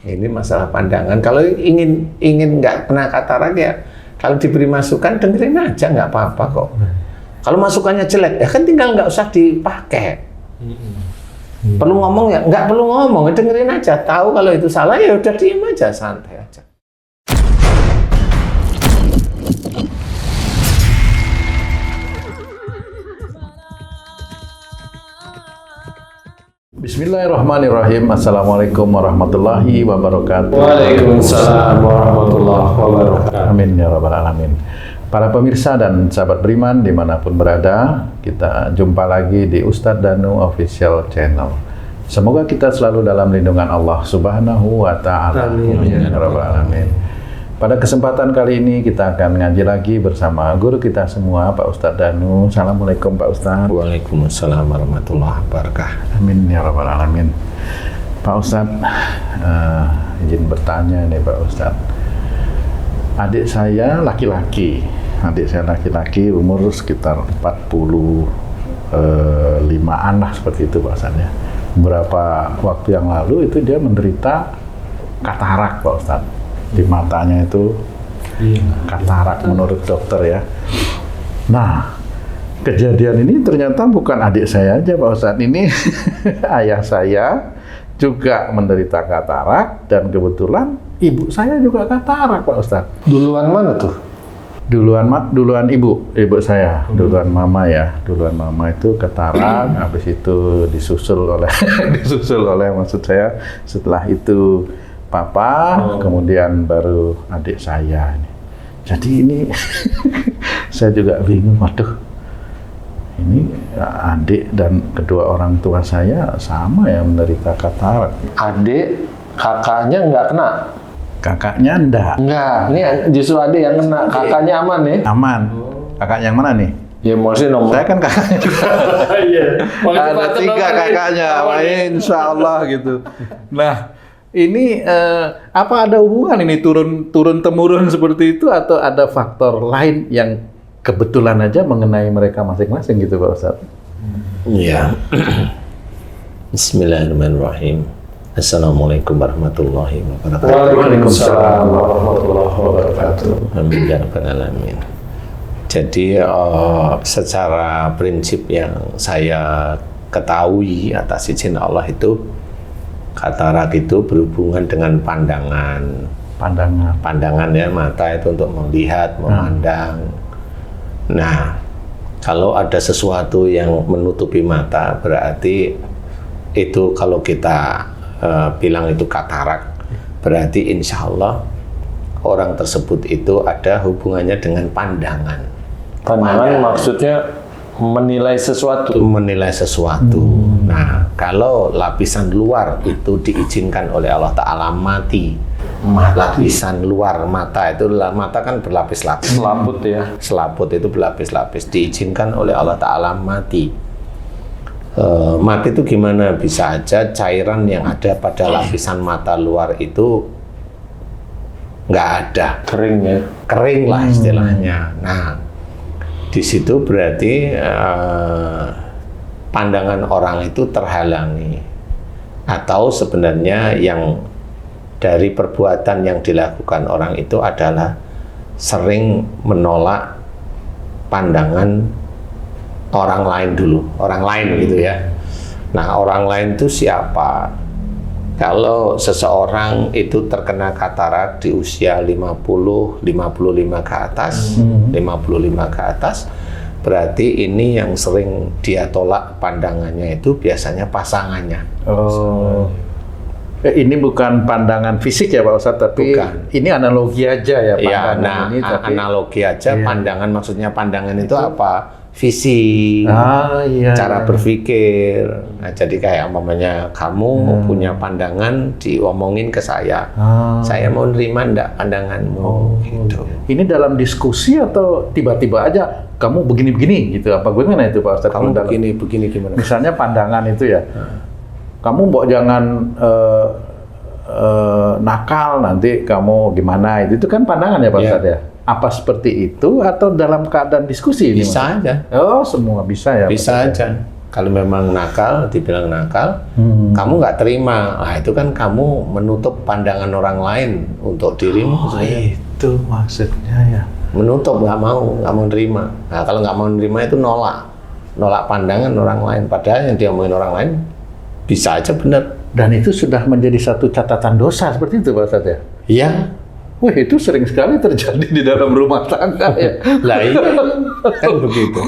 Ini masalah pandangan. Kalau ingin nggak kena katarak ya, kalau diberi masukan dengerin aja, nggak apa-apa kok. Kalau masukannya jelek, ya kan tinggal nggak usah dipakai. Perlu ngomong ya, nggak perlu ngomong, dengerin aja. Tahu kalau itu salah ya udah diem aja, santai aja. Bismillahirrahmanirrahim. Assalamualaikum warahmatullahi wabarakatuh. Waalaikumsalam warahmatullahi wabarakatuh. Amin ya rabbal alamin. Para pemirsa dan sahabat beriman dimanapun berada, kita jumpa lagi di Ustadz Danu Official Channel. Semoga kita selalu dalam lindungan Allah Subhanahu wa Ta'ala. Amin ya rabbal alamin. Pada kesempatan kali ini kita akan ngaji lagi bersama guru kita semua, Pak Ustadz Danu. Assalamualaikum Pak Ustadz. Waalaikumsalam warahmatullahi wabarakatuh. Amin ya rabbal alamin. Pak Ustadz, izin bertanya nih Pak Ustadz. Adik saya laki-laki, umur sekitar 45-an lah seperti itu Pak Ustadz ya. Beberapa waktu yang lalu itu dia menderita katarak Pak Ustadz. Di matanya itu katarak menurut dokter ya. Nah, kejadian ini ternyata bukan adik saya aja Pak Ustadz. Ini ayah saya juga menderita katarak dan kebetulan ibu saya juga katarak Pak Ustadz. Duluan mana tuh? Duluan ibu saya, duluan mama ya. Duluan mama itu katarak, habis itu disusul oleh maksud saya setelah itu papa, kemudian baru adik saya. Jadi ini saya juga bingung, waduh, ini adik dan kedua orang tua saya sama ya menderita katarak. Adik, kakaknya nggak kena? Kakaknya enggak. Enggak, ini justru adik yang kena. Kakaknya aman nih? Aman. Kakak yang mana nih? Ya maksudnya nomor. Saya kan kakaknya juga. Iya. Ada 3 kakaknya, insya Allah gitu. Nah, ini apa ada hubungan ini turun temurun seperti itu atau ada faktor lain yang kebetulan aja mengenai mereka masing-masing gitu Pak Ustadz? Iya. Bismillahirrahmanirrahim. Assalamualaikum warahmatullahi wabarakatuh. Waalaikumsalam warahmatullahi wabarakatuh. Amin ya rabbal alamin. Jadi secara prinsip yang saya ketahui atas izin Allah itu katarak itu berhubungan dengan pandangan ya, mata itu untuk melihat, memandang. Nah, kalau ada sesuatu yang menutupi mata berarti itu kalau kita bilang itu katarak, berarti insya Allah orang tersebut itu ada hubungannya dengan pandangan. Pandangan maksudnya menilai sesuatu. Nah, kalau lapisan luar itu diizinkan oleh Allah Ta'ala mati. Lapisan luar mata itu, mata kan berlapis-lapis. Selaput ya. Selaput itu berlapis-lapis. Diizinkan oleh Allah Ta'ala mati. Mati itu gimana? Bisa aja cairan yang ada pada lapisan mata luar itu nggak ada. Kering ya? Kering lah istilahnya. Nah, di situ berarti pandangan orang itu terhalangi, atau sebenarnya yang dari perbuatan yang dilakukan orang itu adalah sering menolak pandangan orang lain gitu ya. Nah, orang lain itu siapa? Kalau seseorang itu terkena katarak di usia 55 ke atas, 55 ke atas, berarti ini yang sering dia tolak pandangannya itu biasanya pasangannya. Oh. Ini bukan pandangan fisik ya Pak Ustadz, tapi bukan. Ini analogi aja ya pandangan nah, ini. Tapi analogi aja pandangan, maksudnya pandangan itu apa? Visi, cara berpikir. Nah, jadi kayak umpamanya kamu punya pandangan diomongin ke saya, saya mau nerima enggak pandanganmu? Gitu. Ini dalam diskusi atau tiba-tiba aja kamu begini-begini gitu? Apa gimana itu Pak Ustadz? Kamu begini gimana? Misalnya pandangan itu ya, kamu mbok jangan nakal nanti kamu gimana? Itu kan pandangan ya Pak Ustadz ya? Apa seperti itu atau dalam keadaan diskusi ini? Bisa aja. Oh, semua bisa ya? Bisa aja. Kalau memang nakal, dibilang nakal, kamu nggak terima. Nah, itu kan kamu menutup pandangan orang lain untuk dirimu. Itu maksudnya ya. Menutup, nggak mau terima. Nah, kalau nggak mau terima itu nolak pandangan orang lain. Padahal yang diomongin orang lain bisa aja benar. Dan itu sudah menjadi satu catatan dosa seperti itu Pak Ustadz ya? Iya. Wah, itu sering sekali terjadi di dalam rumah tangga ya. Lah iya, kan begitu.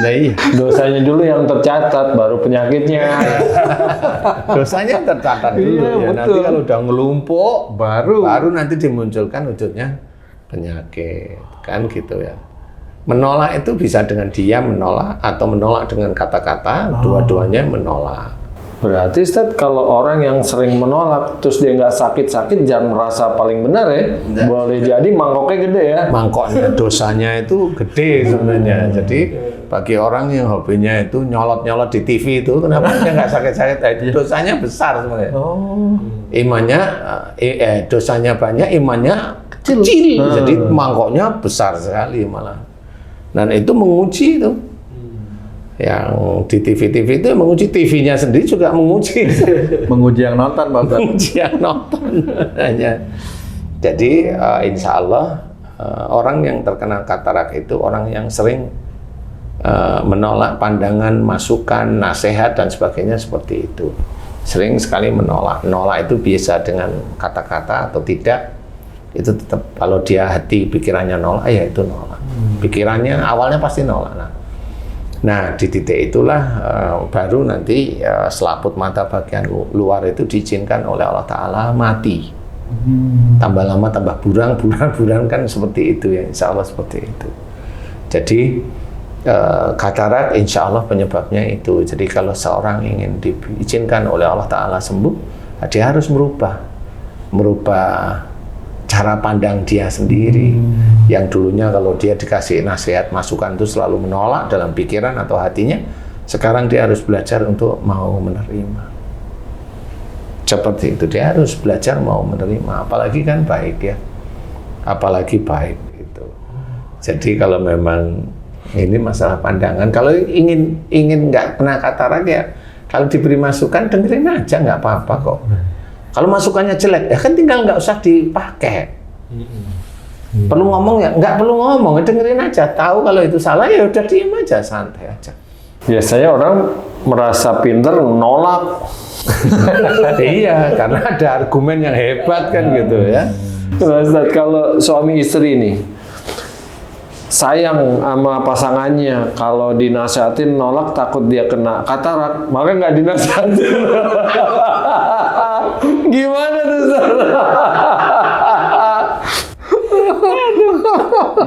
Lah iya. Dosanya dulu yang tercatat, baru penyakitnya. Dosanya tercatat dulu Iya, ya. betul. Nanti kalau udah ngelumpuk, Baru nanti dimunculkan wujudnya penyakit, kan gitu ya. Menolak itu bisa dengan diam menolak atau menolak dengan kata-kata, dua-duanya menolak. Berarti Ustaz, kalau orang yang sering menolak terus dia nggak sakit-sakit, jangan merasa paling benar ya. Boleh jadi mangkoknya gede ya. Mangkoknya dosanya itu gede sebenarnya. Jadi bagi orang yang hobinya itu nyolot-nyolot di TV itu, kenapa dia nggak sakit-sakit? Itu dosanya besar sebenarnya. Imannya, dosanya banyak, imannya kecil. Jadi mangkoknya besar sekali malah. Dan itu menguji itu. Yang di TV-TV itu menguji, TV-nya sendiri juga menguji. menguji yang nonton Pak Ustadz. Menguji yang nonton. Jadi insya Allah orang yang terkena katarak itu orang yang sering menolak pandangan, masukan, nasihat dan sebagainya seperti itu. Sering sekali menolak. Menolak itu biasa dengan kata-kata atau tidak. Itu tetap kalau dia hati pikirannya nolak, ya itu nolak. Pikirannya awalnya pasti nolak. Nah, di titik itulah baru nanti selaput mata bagian luar itu diizinkan oleh Allah Ta'ala mati. Tambah lama tambah buram kan seperti itu ya, insya Allah seperti itu. Jadi katarak insya Allah penyebabnya itu. Jadi kalau seorang ingin diizinkan oleh Allah Ta'ala sembuh, dia harus merubah cara pandang dia sendiri. Yang dulunya kalau dia dikasih nasihat, masukan itu selalu menolak dalam pikiran atau hatinya, sekarang dia harus belajar untuk mau menerima. Seperti itu, dia harus belajar mau menerima. Apalagi kan baik ya, apalagi baik itu. Jadi kalau memang ini masalah pandangan, kalau ingin nggak kena katarak ya, kalau diberi masukan dengerin aja, nggak apa-apa kok. Kalau masukannya jelek, ya kan tinggal nggak usah dipakai. Perlu ngomong ya, nggak perlu ngomong, dengerin aja. Tahu kalau itu salah ya udah diem aja, santai aja. Biasanya orang merasa pinter nolak. Iya, karena ada argumen yang hebat kan gitu ya. Ustaz, kalau suami istri nih sayang sama pasangannya, kalau dinasihatin nolak takut dia kena katarak, maka nggak dinasihatin. Gimana tuh Ustaz?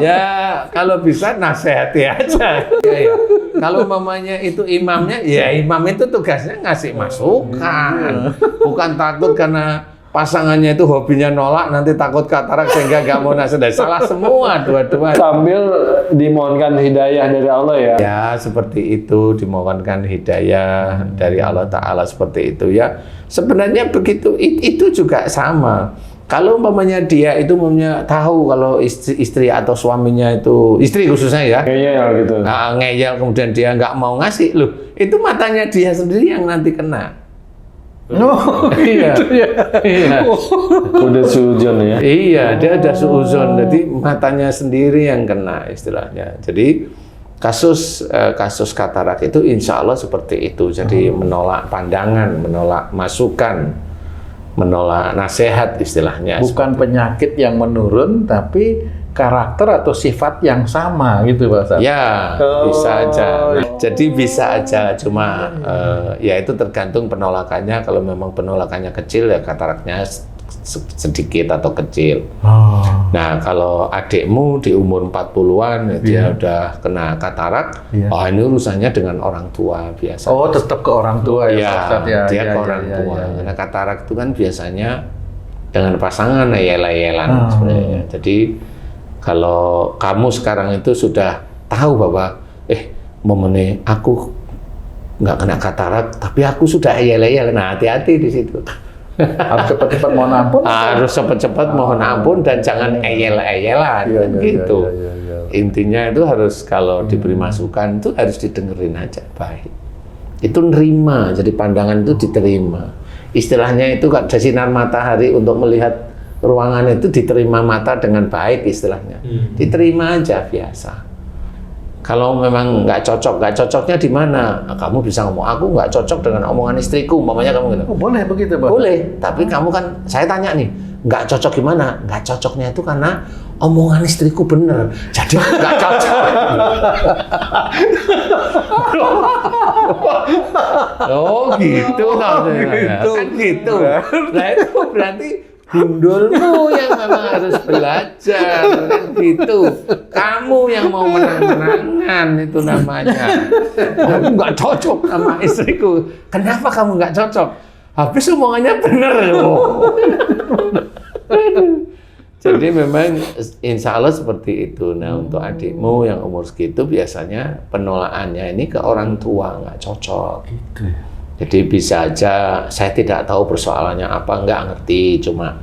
Ya kalau bisa nasihati aja. Ya. Kalau mamanya itu imamnya, ya imam itu tugasnya ngasih masukan. Bukan takut karena pasangannya itu hobinya nolak, nanti takut katarak sehingga gak mau nasihat. Salah semua dua-dua. Sambil dimohonkan hidayah dari Allah ya. Ya seperti itu, dimohonkan hidayah dari Allah Ta'ala seperti itu ya. Sebenarnya begitu, itu juga sama. Kalau umpamanya dia itu tahu kalau istri atau suaminya itu, istri khususnya ya, Ngeyel gitu. ngeyel kemudian dia nggak mau ngasih, loh itu matanya dia sendiri yang nanti kena. Iya. Iya. Udah sujon ya. Iya, dia ada suuzon, jadi matanya sendiri yang kena istilahnya. Jadi kasus katarak itu insya Allah seperti itu. Jadi menolak pandangan, menolak masukan, menolak nasihat istilahnya. Bukan penyakit yang menurun, tapi karakter atau sifat yang sama gitu Pak Ustadz. Ya, bisa aja. Jadi bisa aja, cuma ya itu tergantung penolakannya. Kalau memang penolakannya kecil ya kataraknya sedikit atau kecil. Nah, kalau adikmu di umur 40-an dia udah kena katarak, ini urusannya dengan orang tua biasa. Oh, tetap ke orang tua ya, Pak Ustadz ya. Dia ke orang tua. Karena katarak itu kan biasanya dengan pasangan yel-yelan sebenarnya. Jadi kalau kamu sekarang itu sudah tahu bahwa momennya aku nggak kena katarak, tapi aku sudah yel-yel. Nah, hati-hati di situ. Harus cepat-cepat mohon ampun. Harus cepat-cepat mohon ampun dan jangan eyel-eyelan gitu. Iya. Intinya itu harus kalau diberi masukan itu harus didengerin aja baik. itu nerima, jadi pandangan itu diterima. Istilahnya itu ada sinar matahari untuk melihat ruangan itu diterima mata dengan baik istilahnya. Diterima aja biasa. Kalau memang nggak cocoknya di mana? Nah, kamu bisa ngomong, aku nggak cocok dengan omongan istriku, umpamanya kamu gitu. Oh, boleh begitu, Pak? Boleh, tapi kamu kan, saya tanya nih, nggak cocok gimana? Nggak cocoknya itu karena omongan istriku bener, jadi nggak cocok. Oh gitu, kan gitu. Nah itu berarti gundulmu yang memang harus belajar, kan gitu. Kamu yang mau menang-menangan itu namanya. Kamu nggak cocok sama istriku. Kenapa kamu nggak cocok? Habis omongannya bener loh. Jadi memang insya Allah seperti itu. Nah untuk adikmu yang umur segitu biasanya penolakannya ini ke orang tua, nggak cocok. Gitu ya. Jadi bisa aja saya tidak tahu persoalannya apa, nggak ngerti, cuma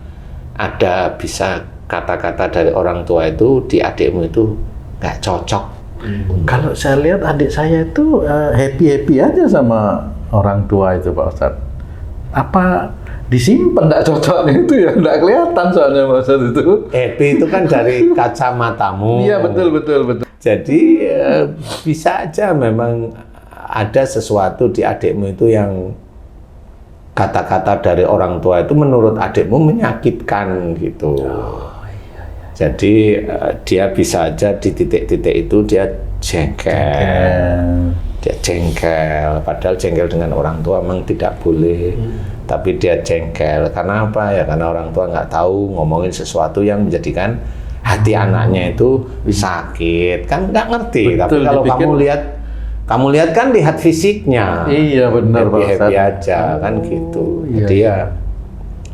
ada bisa kata-kata dari orang tua itu di adikmu itu nggak cocok. Kalau saya lihat adik saya itu happy-happy aja sama orang tua itu, Pak Ustadz. Apa disimpan nggak cocoknya itu ya, nggak kelihatan soalnya Pak Ustadz itu. Happy itu kan dari kacamatamu. Iya betul. Jadi bisa aja memang ada sesuatu di adikmu itu yang kata-kata dari orang tua itu menurut adikmu menyakitkan gitu. Jadi dia bisa aja di titik-titik itu dia jengkel. Dia jengkel, padahal jengkel dengan orang tua memang tidak boleh. Tapi dia jengkel, karena apa ya? Karena orang tua nggak tahu ngomongin sesuatu yang menjadikan hati anaknya itu sakit. Kan nggak ngerti, betul, tapi kalau kamu lihat kan lihat fisiknya. Iya benar Pak Ustadz. Happy aja kan gitu. Iya. Jadi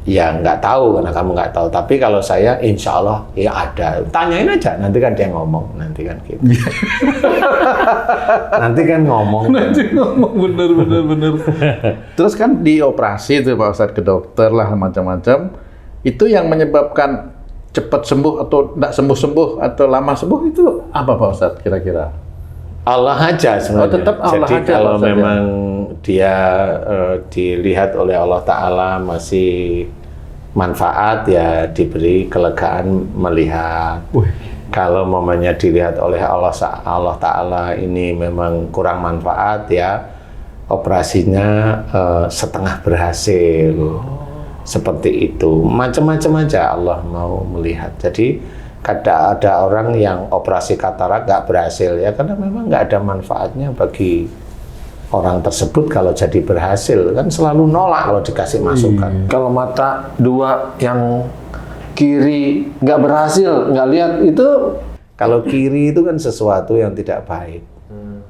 ya nggak tahu karena kamu nggak tahu. Tapi kalau saya insya Allah ya ada. Tanyain aja, nanti kan dia ngomong, nanti kan gitu. Nanti kan ngomong. Bener. Terus kan dioperasi tuh Pak Ustadz ke dokter lah macam-macam. Itu yang menyebabkan cepat sembuh atau tidak sembuh atau lama sembuh itu apa Pak Ustadz kira-kira? Allah aja sebenarnya. Oh, tetap Allah jadi aja, kalau maksudnya. memang dia dilihat oleh Allah Ta'ala masih manfaat ya diberi kelegaan melihat. Kalau momennya dilihat oleh Allah Ta'ala ini memang kurang manfaat ya operasinya setengah berhasil. Seperti itu. Macam-macam aja Allah mau melihat. Jadi kadang ada orang yang operasi katarak nggak berhasil ya karena memang nggak ada manfaatnya bagi orang tersebut. Kalau jadi berhasil kan selalu nolak kalau dikasih masukan. Kalau mata dua yang kiri nggak berhasil, nggak lihat itu. Kalau kiri itu kan sesuatu yang tidak baik,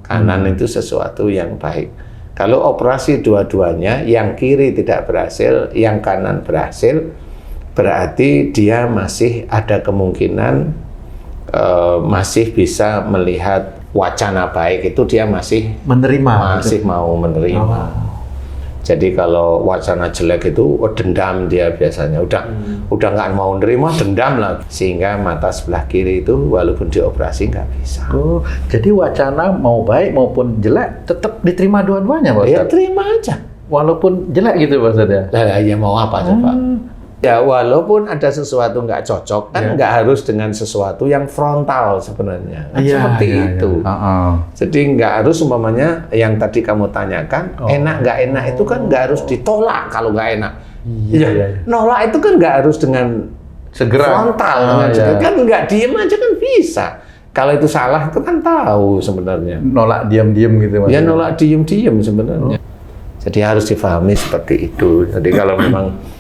kanan itu sesuatu yang baik. Kalau operasi dua-duanya, yang kiri tidak berhasil, yang kanan berhasil, berarti dia masih ada kemungkinan masih bisa melihat wacana baik itu dia masih mau menerima. Jadi kalau wacana jelek itu dendam dia biasanya udah nggak mau menerima, dendam lagi sehingga mata sebelah kiri itu walaupun dioperasi nggak bisa. Oh, jadi wacana mau baik maupun jelek tetap diterima dua-duanya Pak Ustadz? Ya terima aja. Walaupun jelek gitu Pak Ustadz ya? Ya mau apa coba? Ya walaupun ada sesuatu nggak cocok kan nggak harus dengan sesuatu yang frontal sebenarnya kan seperti itu. Jadi nggak harus umpamanya yang tadi kamu tanyakan enak nggak enak itu kan nggak harus ditolak kalau nggak enak. Nolak itu kan nggak harus dengan segera frontal kan nggak diem aja kan bisa. Kalau itu salah itu kan tahu sebenarnya. Nolak diam-diam gitu Ya maksudnya. nolak diem sebenarnya. Jadi harus difahami seperti itu. Jadi kalau memang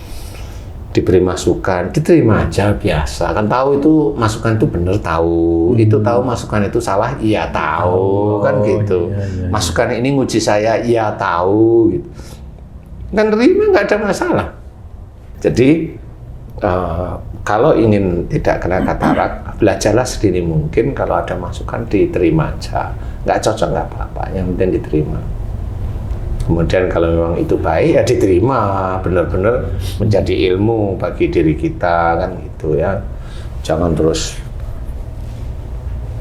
diberi masukan, diterima aja biasa. Kan tahu itu masukan itu benar tahu. Itu tahu masukan itu salah, iya tahu kan gitu. Masukan ini nguji saya, iya tahu gitu. Kan terima nggak ada masalah. Jadi kalau ingin tidak kena katarak, belajarlah sedini mungkin. Kalau ada masukan diterima aja. Nggak cocok nggak apa-apa, yang penting diterima. Kemudian kalau memang itu baik ya diterima, benar-benar menjadi ilmu bagi diri kita kan gitu ya. Jangan terus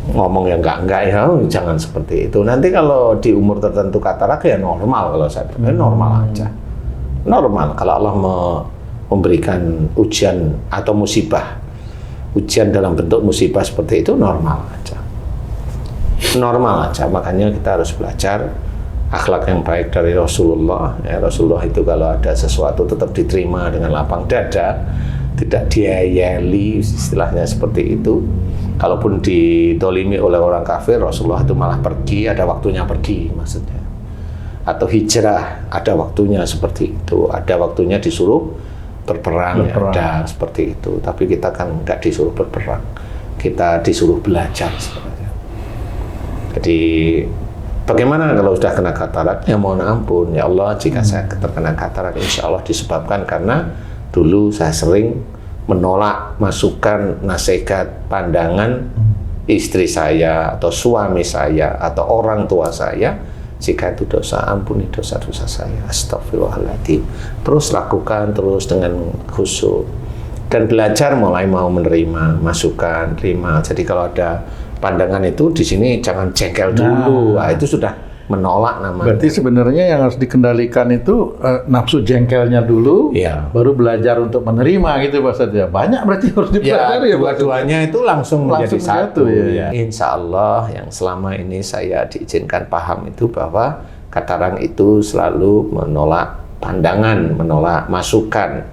ngomong yang enggak ya, jangan seperti itu. Nanti kalau di umur tertentu katarak ya normal kalau saya bilang, normal aja. Normal kalau Allah memberikan ujian atau musibah. Ujian dalam bentuk musibah seperti itu normal aja. Normal aja, makanya kita harus belajar akhlak yang baik dari Rasulullah. Ya, Rasulullah itu kalau ada sesuatu tetap diterima dengan lapang dada, tidak diayali, istilahnya seperti itu. Kalaupun didolimi oleh orang kafir, Rasulullah itu malah pergi, ada waktunya pergi maksudnya. Atau hijrah, ada waktunya seperti itu. Ada waktunya disuruh berperang. Ada seperti itu. Tapi kita kan nggak disuruh berperang, kita disuruh belajar sebenarnya. Jadi bagaimana kalau sudah kena katarak? Ya mohon ampun, ya Allah, jika saya terkena katarak, insya Allah disebabkan karena dulu saya sering menolak masukan, nasihat, pandangan istri saya atau suami saya atau orang tua saya. Jika itu dosa, ampuni dosa-dosa saya. Astagfirullahaladzim. Terus lakukan terus dengan khusyuk dan belajar mulai mau menerima masukan, terima. Jadi kalau ada pandangan itu di sini jangan jengkel dulu. Nah, itu sudah menolak namanya. Berarti sebenarnya yang harus dikendalikan itu nafsu jengkelnya dulu, ya, baru belajar untuk menerima gitu Pak Ustadz ya. Banyak berarti harus dipelajari ya, dua-duanya itu langsung menjadi satu ya. Insya Allah yang selama ini saya diizinkan paham itu bahwa katarak itu selalu menolak pandangan, menolak masukan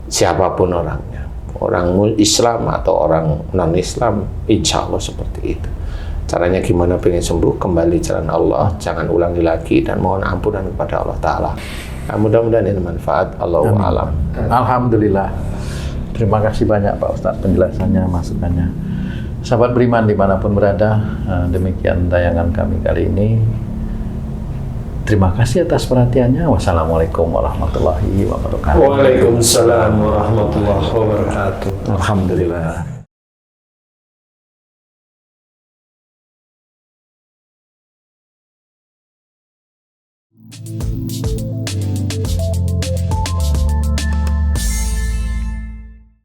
siapapun orangnya, orang Islam atau orang non-Islam, insya Allah seperti itu. Caranya gimana pengen sembuh, kembali jalan Allah, jangan ulangi lagi dan mohon ampunan kepada Allah Ta'ala. Nah, mudah-mudahan ini manfaat. Allahu a'lam. Alhamdulillah. Terima kasih banyak Pak Ustadz penjelasannya, masukannya. Sahabat beriman dimanapun berada, demikian tayangan kami kali ini. Terima kasih atas perhatiannya. Wassalamualaikum warahmatullahi wabarakatuh. Waalaikumsalam warahmatullahi wabarakatuh. Alhamdulillah.